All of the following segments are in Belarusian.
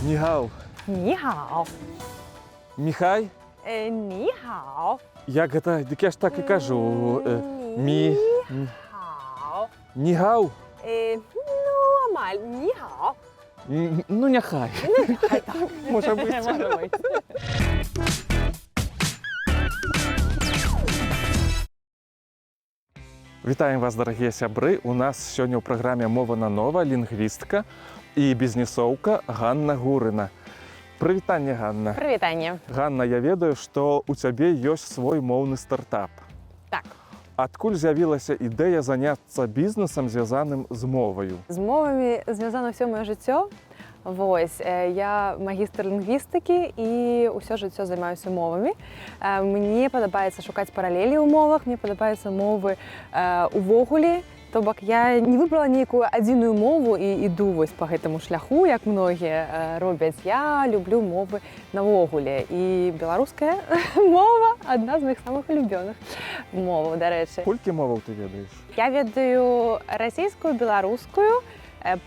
Нігау. 你好 Міхай? 你好 Як гэта? Дык я ж так і кажу. Мі... 好 Нігау? ну, амаль, 你好 Ну, няхай. Хай так. Може бути. Може бути. Вітаем вас, дарагія сябры. У нас сёння ў праграме «Мова на нова» лінгвістка і бізнесоўка Ганна Гурына. Прывітанне, Ганна. Прывітанне. Ганна, я ведаю, што ў цябе ёсць свой моўны стартап. Так. Адкуль з'явілася ідэя заняцца бізнесам, звязаным з моваю? З мовамі звязана ўсё маё жыццё. Вось, я магістр лінгвістыкі і ўсё жыццё займаюся мовамі. Мне падабаецца шукаць паралелі ў мовах, мне падабаюцца мовы увогуле. То бок я не выбрала нейкую адзіную мову і іду вось па гэтаму шляху, як многія робяць. Я люблю мовы навогуле. І беларуская мова адна з маіх самых улюбёных моваў, дарэчы. Колькі моваў ты ведаеш? Я ведаю расійскую, беларускую,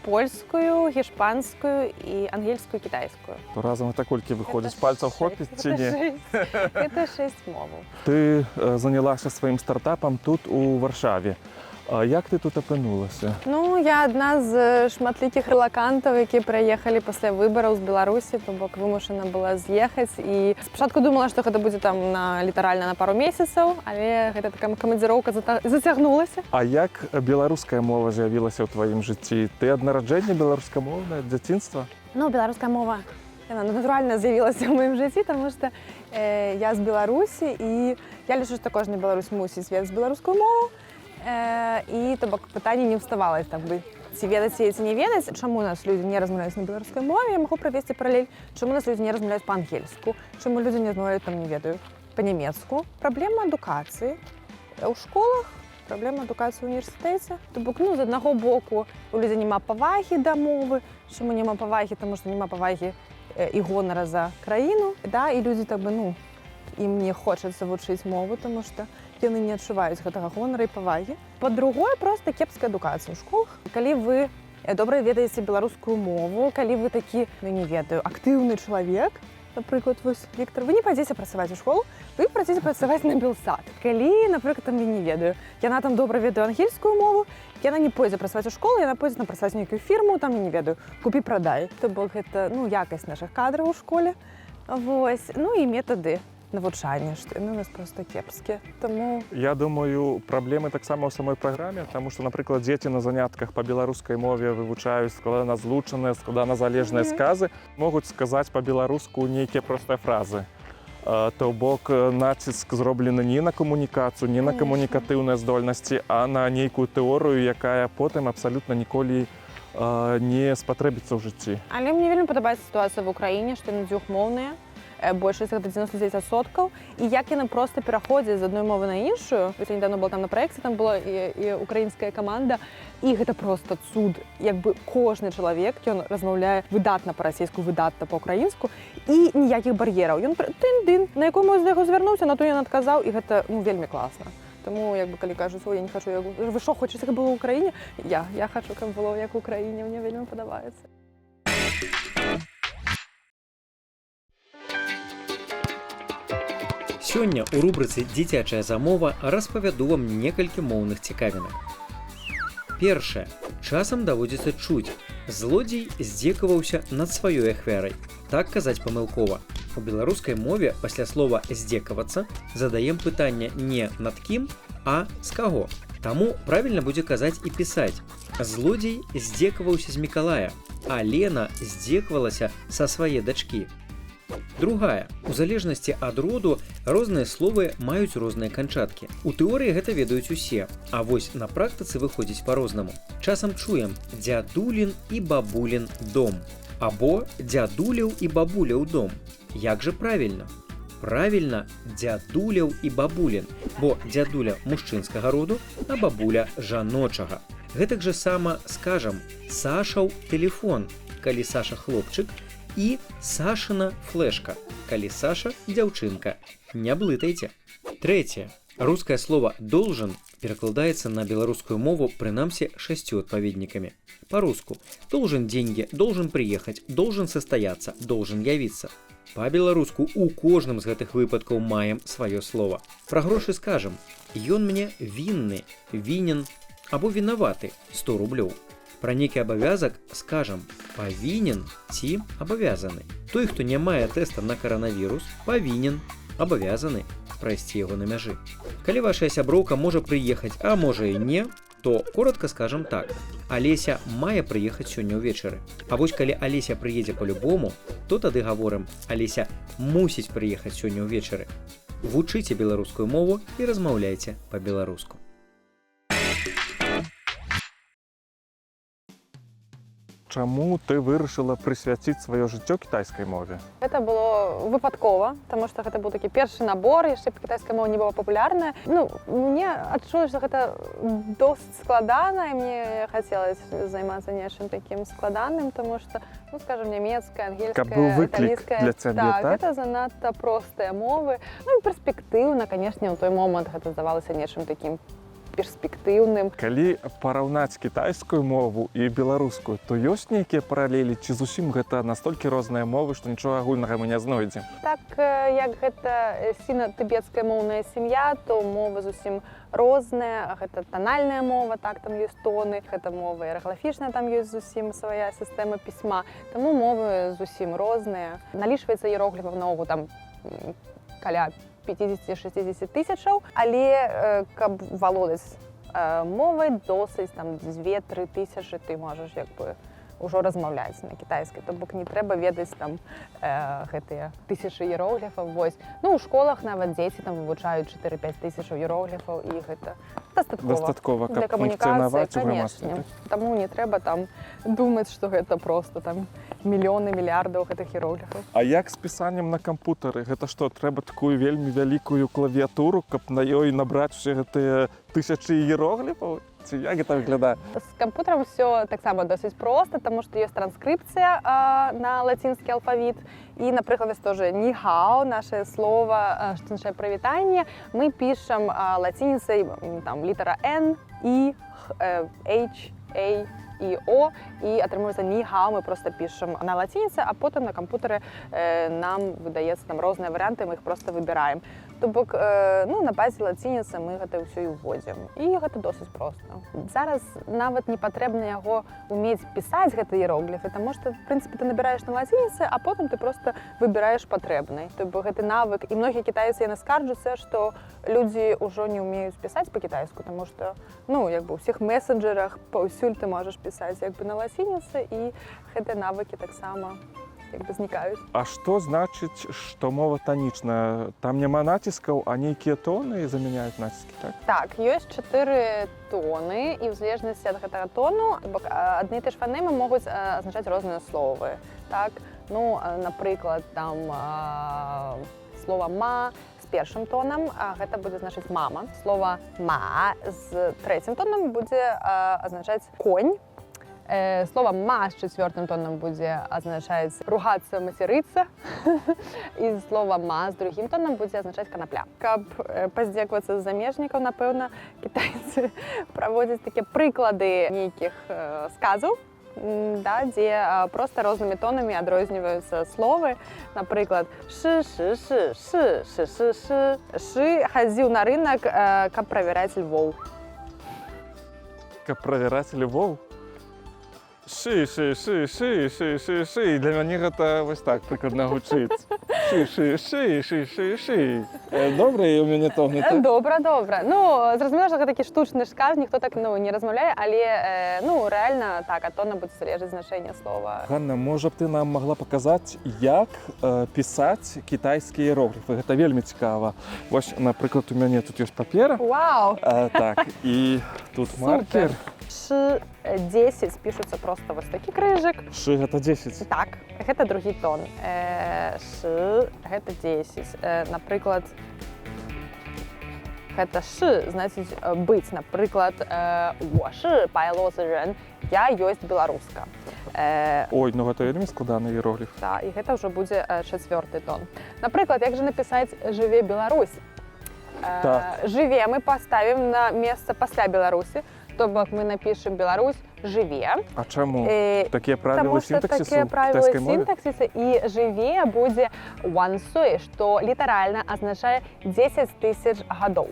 польскую, гішпанскую і ангельскую, кітайскую. То разам гэта колькі выходзіць? Пальцаў хопіць ці не? Гэта 6 моваў. Ты занялася сваім стартапам тут у Варшаве. А як ты тут апынулася? Ну, я адна з шматлікіх рэлакантаў, якія прыехалі пасля выбараў з Беларусі, то бок вымушана была з'ехаць. І спачатку думала, што гэта будзе там літаральна на пару месяцаў, але гэта такая камандзіроўка зацягнулася. А як беларуская мова з'явілася ў тваім жыцці? Ты ад нараджэння беларускамоўнае, ад дзяцінства? Ну, беларуская мова, яна натуральна з'явілася ў маім жыцці, таму што я з Беларусі, і я лічу, што кожны беларус мусіць ведаць беларускую мову. І то бок пытанне не ўставалася так бы ці ведаць ці не ведаць, чаму нас людзі не размаўляюць на беларускай мове. Я магу правесці паралель, чаму нас людзі не размаўляюць па-ангельску, чаму людзі не размаўляюць там, не ведаю, па-нямецку. Праблема адукацыі ў школах, праблема адукацыі ў універсітэце. То бок, ну, з аднаго боку у людзей няма павагі да мовы. Чаму няма павагі? Таму што няма павагі і гонара за краіну, да, і людзі так бы, ну, ім не хочацца вучыць мову, таму што яны не адчуваюць гэтага гонара і павагі. Па-другое, проста кепская адукацыя ў школах. Калі вы добра ведаеце беларускую мову, калі вы такі, ну не ведаю, актыўны чалавек, напрыклад, вось Віктор, вы не пойдзеце працаваць у школу, вы пойдзеце працаваць на белсад. Калі, напрыклад, там я не ведаю, яна там добра ведае ангельскую мову, яна не пойдзе працаваць у школу, яна пойдзе там працаваць нейкую фірму, там, я не ведаю, купі-прадай. То бок гэта, ну, якасць нашых кадраў у школе. Вось, ну і метады навучання, што яны у нас проста кепскія. Таму... Я думаю, праблемы таксама ў самой праграме, таму што, напрыклад, дзеці на занятках па беларускай мове вывучаюць складаназлучаныя, складаназалежныя сказы, могуць сказаць па-беларуску нейкія простыя фразы. То бок націск зроблены не на камунікацыю, не на камунікатыўныя здольнасці, а на нейкую тэорыю, якая потым абсалютна ніколі не спатрэбіцца ў жыцці. Але мне вельмі падабаецца сітуацыя в Украіне, што яны дзвюхмоўныя. Большасць гэта 99%. І як яны проста пераходзяць з адной мовы на іншую. Я недавно была там на праекце, там была і украінская каманда. І гэта проста цуд. Як бы кожны чалавек, ён размаўляе выдатна па-расейску, выдатна па-украінску. І ніякіх бар'ераў. Ён тын-дын, на якую мову з яго звярнуўся, на то ён адказаў, і гэта, ну, вельмі класна. Таму, як бы, калі кажуць, я не хачу, вы што, хочаце, каб было ў Украіне? Я хачу, каб было як у Украіне, мне вельмі падабаецца. Сёння ў рубрыцы «Дзіцячая замова» распавяду вам некалькі моўных цікавінак. Першае. Часам даводзіцца чуць. Злодзей здзекаваўся над сваёй ахвярай. Так казаць памылкова. У беларускай мове пасля слова «здзекавацца» задаем пытанне не над кім, а з каго. Таму правільна будзе казаць і пісаць. Злодзей здзекаваўся з Мікалая, а Лена здзекавалася са свае дачкі. Другая. У залежнасці ад роду розныя словы маюць розныя канчаткі. У тэорыі гэта ведаюць усе, а вось на практыцы выходзіць па-рознаму. Часам чуем «дзядулін і бабулін дом» або «дзядуляў і бабуляў дом». Як жа правільна? Правільна «дзядуляў і бабулін», бо дзядуля мужчынскага роду, а бабуля жаночага. Гэтак жа сама скажам «Сашаў тэлефон», калі Саша хлопчык, і Сашына флешка, калі Саша дзяўчынка. Не блытайце. Трэцяе. Рускае слово «должен» перакладаецца на беларускую мову прынамсі 6 адпаведнікамі. По-руску должен деньги, должен приехать, должен состояться, должен явиться. Па-беларуску у кожным з гэтых выпадкаў маем сваё слова. Пра грошы скажам: ён мне вінны, вінен або вінаваты 100 рублёў. Пра нейкі абавязак скажам: павінен ці абавязаны. Той, хто не мае тэста на каранавірус, павінен, абавязаны прайсці яго на мяжы. Калі ваша сяброўка можа прыехаць, а можа і не, то коротка скажам так: Алеся мае прыехаць сёння ўвечары. А вось калі Алеся прыедзе па-любому, то тады гаворым: Алеся мусіць прыехаць сёння ўвечары. Вучыце беларускую мову і размаўляйце па-беларуску. Чаму ты вырашыла прысвяціць сваё жыццё кітайскай мове? Гэта было выпадкова, таму што гэта быў такі першы набор, яшчэ кітайская мова не была папулярная. Ну, мне адчулася, што гэта досыць складана, і мне хацелася займацца нечым такім складаным, таму што, ну, скажам, нямецкая, ангельская, Каб быў выклік італійская. для цябе, так? Гэта занадта простыя мовы. Ну і перспектыўна, канешне, ў той момант гэта здавалася нечым такім перспектыўным. Калі параўнаць кітайскую мову і беларускую, то ёсць нейкія паралелі, ці зусім гэта настолькі розныя мовы, што нічога агульнага мы не знойдзем? Так, як гэта сіна-тыбецкая моўная сям'я, то мовы зусім розныя. Гэта танальная мова, так, там ёсць тоны. Гэта мова іерагліфічная, там ёсць зусім свая сістэма пісьма. Таму мовы зусім розныя. Налічваецца іерогліфаў наогул там каля 50-60 тысячаў, але каб валодаць мовай досыць там 2-3 тысячы ты можаш як бы ўжо размаўляць на кітайскай, то бок не трэба ведаць там гэтыя тысячы іерогліфаў. Вось. Ну, у школах нават дзеці там вывучаюць 4-5 тысячаў іерогліфаў, і гэта Дастаткова, для каб камунікацыі, функцыянаваць у грамадстве. Таму не трэба там думаць, што гэта проста там мільёны, мільярдаў гэтых іерогліфаў. А як з пісаннем на кампутары? Гэта што, трэба такую вельмі вялікую клавіатуру, каб на ёй набраць усе гэтыя тысячы іерогліфаў? Ці як гэта выглядае? З кампутарам ўсё таксама досыць проста, таму што ёсць транскрыпцыя на лацінскі алфавіт. І, напрыклад, тоже «ніхао», наше слово, што значыць прывітанне, мы пішам лацініцай там літара «Н», «І», «H», «A», і «О», і атрымуецца «ніхао», мы просто пішам на лацініцы, а потым на кампутары нам выдаецца там розныя варыянты, мы іх просто выбіраем. То бок, ну, на базе лацініцы мы гэта ўсё і ўводзім. І гэта досыць проста. Зараз нават не патрэбна яго умець пісаць гэты іерогліфы, таму што, в прынцыпе, ты набіраеш на лацініцы, а потым ты просто выбіраеш патрэбны. То бок гэты навык. І многія кітайцы яны скарджуцца, што людзі ўжо не ўмеюць пісаць па-кітайску, таму што, ну, як бы ў усіх месенджерах паўсюль ты можаш пісаць як бы на лацініцы, і гэтыя навыкі таксама як бы знікаюць. А што значыць, што мова танічная? Там няма націскаў, а нейкія тоны замяняюць націски, так? Так, ёсць 4 тоны, і ў залежнасці ад гэтага тону адны і тыя ж фанемы могуць азначаць розныя словы. Так? Ну, напрыклад, там слова «ма» з першым тонам, гэта будзе значыць «мама». Слова «ма» з трэцім тонам будзе азначаць «конь». Слово «ма» з чацвёртым тонам будзе азначаць ругацца, мацярыцца. І слово «ма» з другім тонам будзе азначаць канапля. Каб паздзекавацца з замежнікаў, напэўна, кітайцы праводзяць такія прыклады нейкіх сказаў, да, дзе проста рознымі тонамі адрозніваюцца словы. Напрыклад, шы-шы-шы, шы-шы-шы. Шы хадзіў на рынак, каб правяраць львоў. Каб правяраць львоў? Шы. Для мяне гэта вось так прыкладна гучыць. Шы. Добра, і ў мяне то не так? Добра. Ну, зразумела, што гэта такі штучны сказ, ніхто так, ну, не размаўляе, але, ну, рэальна так, ад тона будзе залежаць значэнне слова. Ганна, можа б ты нам магла паказаць, як пісаць кітайскія іерогліфы? Гэта вельмі цікава. Вось, напрыклад, у мяне тут ёсць папера. Вау! Так, і тут маркер. Шы-10 пішуцца проста вось такі крыжык. Шы гэта 10. Так, гэта другі тон. Шы гэта 10. Напрыклад, гэта шы значыць быць. Напрыклад, 我是白俄人, я ёсць беларуска. Ой, ну гэта вельмі складаны іерогліф. Так, і гэта ўжо будзе чацвёрты тон. Напрыклад, як жа напісаць «жыве Беларусь»? Так. Жыве мы поставім на месца пасля Беларусі, то бок мы напішам Беларусь жыве. А чаму? Такія Таму правілы што сінтаксісу такія ў правілы кітайскай мове? сінтаксіса і жыве будзе вансуй, што літаральна азначае 10 000 гадоў.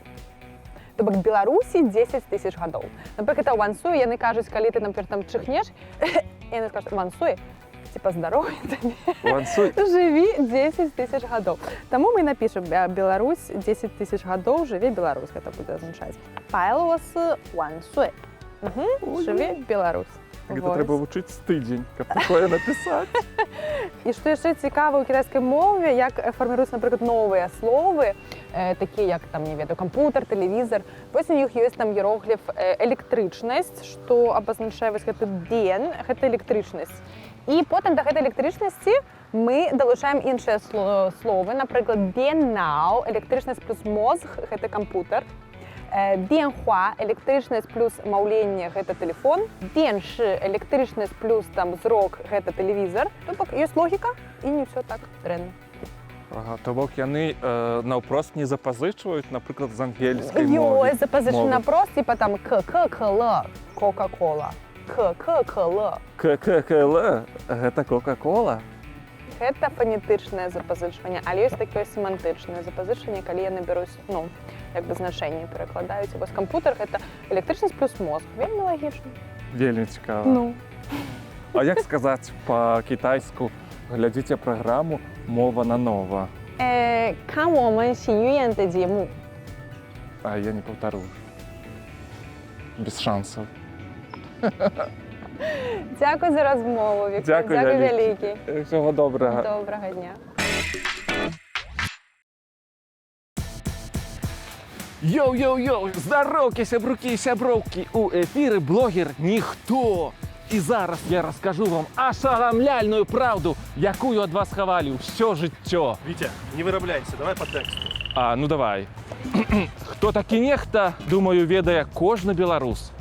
То бок Беларусі 10 000 гадоў. Напрыклад, это вансуй, яны кажуць, калі ты, например, там чихнеш, яны скажуць вансуй, типа здаровый табе. Вансуй. Жыві 10 000 гадоў. Таму мы напішам Беларусь 10 000 гадоў, жыве Беларусь, гэта будзе азначаць. Пайлосы вансуй. Жыве Беларусь. Гэта трэба вучыць з тыдзень, каб такое напісаць. І што яшчэ цікава ў кітайскай мове, як фарміруюцца, напрыклад, новыя словы, такія як там, не ведаю, кампутер, тэлевізор. Вось у них ёсць там іерогліф электрычнасць, што абазначае вось гэты дзен, гэта электрычнасць. І потым да гэтай электрычнасці мы далучаем іншыя словы, напрыклад, дзен-нау, электрычнасць плюс мозг, гэта кампутер. Дзен-хуа, электрычнасць плюс маўленне, гэта тэлефон. Дзен-шы, электрычнасць плюс там зрок, гэта тэлевізор. То бок ёсць логіка і не ўсё так дрэнна. Ага, то бок яны наўпрост не запазычваюць, напрыклад, з ангельскай мовы. Ёсць запазычана прост, типа там к-к-к-л, кока-кола. К-к-к-л. К-к-к-л, гэта кока-кола? Гэта фанетычнае запазычванне, але ёсць такое семантычнае запазычванне, калі яны бяруць, ну, як бы значэнне перакладаюць. Вось кампутер гэта электрычнасць плюс мозг. Вельмі лагічна. Вельмі цікава. Ну. А як сказаць па-кітайску глядзіце праграму «Мова на нова»? 看我们喜剧院的节目. А я не паўтару. Без шансаў. Дзякуй за размову, Віктор. Дзякуй вялікі. Всього добрага. Добрага дня. Йоу-йоу-йоу! Здоровки, сябруки і сяброўкі! У эфіры блогер ніхто! І зараз я раскажу вам ашарамляльную правду, якую ад вас хавалі ўсё жыццё. Витя, не вырабляйся, давай по тексту. А, ну давай. Хто такі нехта, думаю, ведае кожны беларус.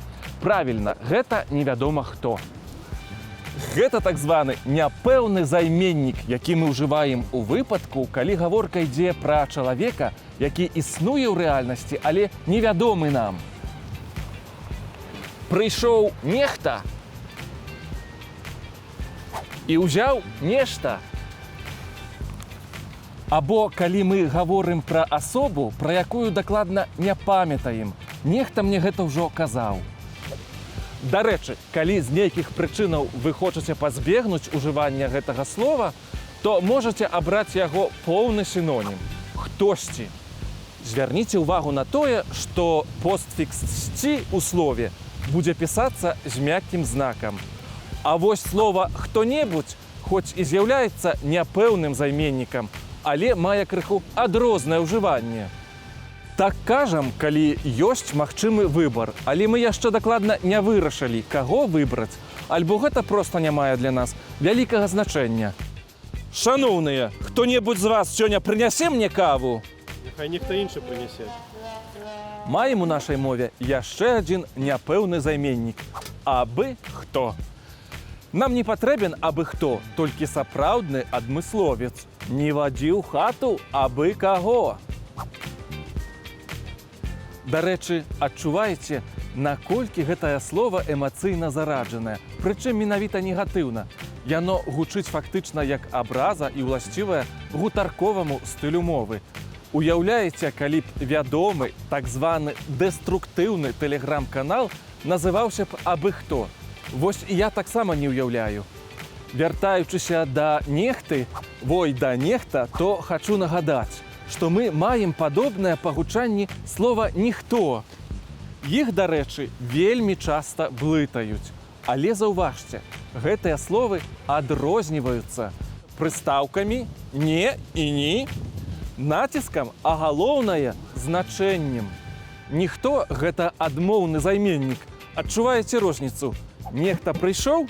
Правільна, гэта невядома хто. Гэта так званы няпэўны займеннік, які мы ўжываем у выпадку, калі гаворка ідзе пра чалавека, які існуе ў рэальнасці, але невядомы нам. Прыйшоў нехта і ўзяў нешта. Або калі мы гаворым пра асобу, пра якую дакладна не памятаем, нехта мне гэта ўжо казаў. Дарэчы, калі з нейкіх прычынаў вы хочаце пазбегнуць ужывання гэтага слова, то можаце абраць яго поўны сінонім – хтосьці. Звярніце ўвагу на тое, што постфікс «сці» у слове будзе пісацца з мяккім знакам. А вось слова «хто-небудзь» хоць і з'яўляецца няпэўным займеннікам, але мае крыху адрознае ўжыванне. Так кажам, калі ёсць магчымы выбар, але мы яшчэ дакладна не вырашылі, каго выбраць, альбо гэта проста не мае для нас вялікага значэння. Шаноўныя, хто-небудзь з вас сёння прынясе мне каву? Нехай ніхто іншы прынясе. Маем у нашай мове яшчэ адзін няпэўны займеннік – абы хто. Нам не патрэбен абы хто, толькі сапраўдны адмысловец. Не вадзі ў хату абы каго. Дарэчы, адчуваеце, наколькі гэтае слова эмацыйна зараджанае, прычым менавіта негатыўна. Яно гучыць фактычна як абраза і ўласцівая гутарковаму стылю мовы. Уяўляеце, калі б вядомы, так званы дэструктыўны тэлеграм-канал называўся б абы хто. Вось і я таксама не ўяўляю. Вяртаючыся да нехты, да нехта, то хачу нагадаць, што мы маем падобнае пагучанне слова «ніхто». Іх, дарэчы, вельмі часта блытаюць. Але заўважце, гэтыя словы адрозніваюцца прыстаўкамі «не» і «ні», націскам, а галоўнае – значэннем. Ніхто – гэта адмоўны займеннік. Адчуваеце розніцу? Нехта прыйшоў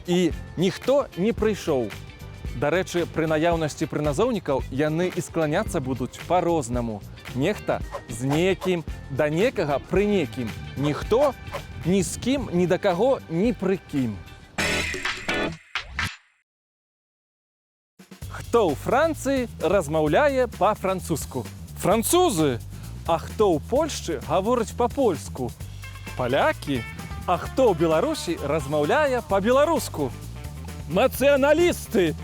і ніхто не прыйшоў. Дарэчы, пры наяўнасці прыназоўнікаў яны і скланяцца будуць па-рознаму. Нехта з некім, да некага пры некім. Ніхто ні з кім, ні да каго, ні пры кім. Хто ў Францыі размаўляе па-французску? Французы! А хто ў Польшчы гаворыць па-польску? Палякі. А хто ў Беларусі размаўляе па-беларуску? Нацыяналісты!